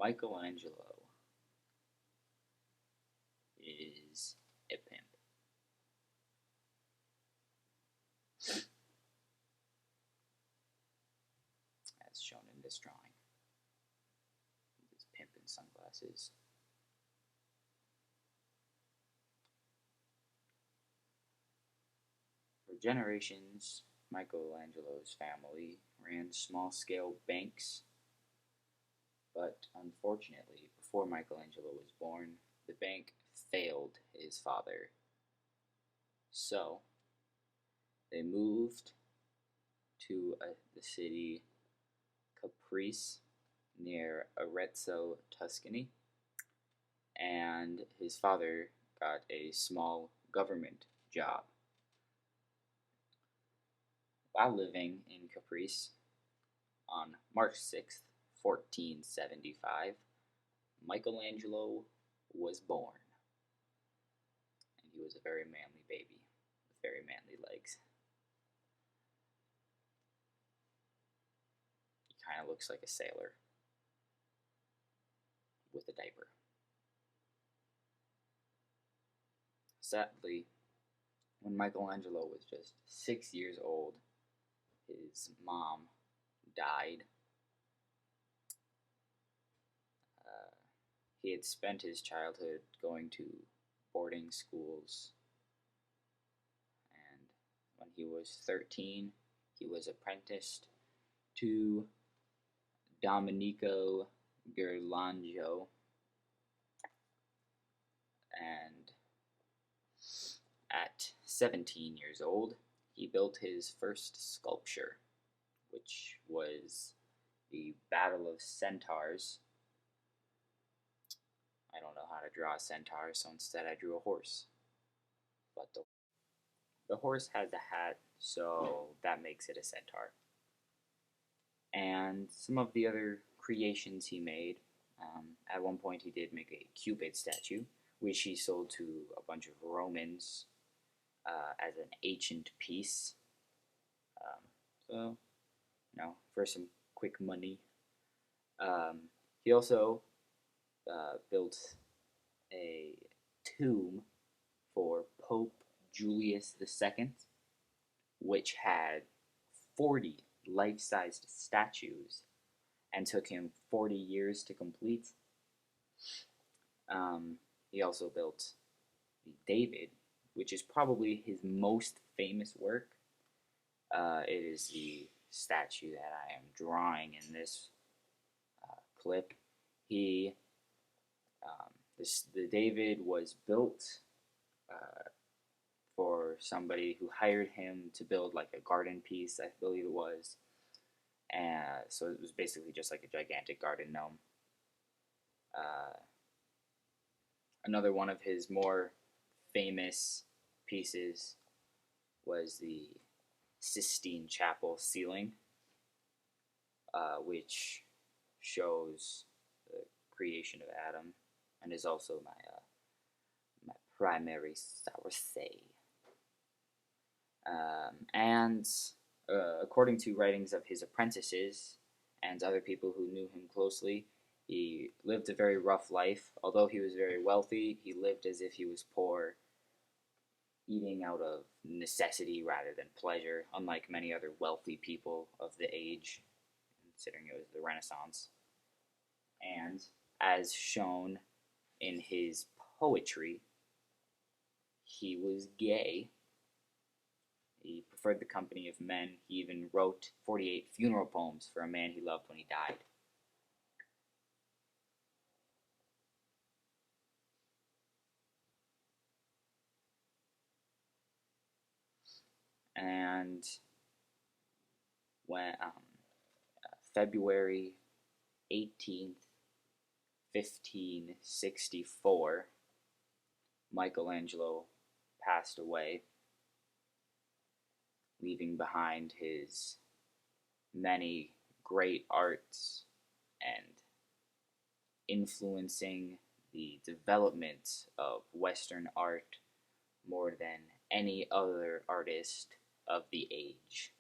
Michelangelo is a pimp. As shown in this drawing. This pimp in sunglasses. For generations, Michelangelo's family ran small-scale banks, but unfortunately, before Michelangelo was born, the bank failed his father. So, they moved to the city Caprice near Arezzo, Tuscany, and his father got a small government job. While living in Caprice, on March 6th, 1475, Michelangelo was born, and he was a very manly baby with very manly legs. He kind of looks like a sailor with a diaper. Sadly, when Michelangelo was just 6 years old, his mom died. He had spent his childhood going to boarding schools, and when he was 13, he was apprenticed to Domenico Ghirlandaio, and at 17 years old, he built his first sculpture, which was the Battle of Centaurs. I don't know how to draw a centaur, so instead I drew a horse. But the horse has a hat, so that makes it a centaur. And some of the other creations he made, at one point he did make a Cupid statue, which he sold to a bunch of Romans as an ancient piece. So, for some quick money. He also built a tomb for Pope Julius II, which had 40 life-sized statues and took him 40 years to complete. He also built the David, which is probably his most famous work. It is the statue that I am drawing in this clip. The David was built for somebody who hired him to build like a garden piece, I believe it was. And so it was basically just like a gigantic garden gnome. Another one of his more famous pieces was the Sistine Chapel ceiling, which shows the creation of Adam and is also my primary source. And according to writings of his apprentices and other people who knew him closely, he lived a very rough life. Although he was very wealthy, he lived as if he was poor, eating out of necessity rather than pleasure, unlike many other wealthy people of the age, considering it was the Renaissance. And as shown in his poetry, he was gay. He preferred the company of men. He even wrote 48 funeral poems for a man he loved when he died. And when February 18th, 1564, Michelangelo passed away, leaving behind his many great arts and influencing the development of Western art more than any other artist of the age.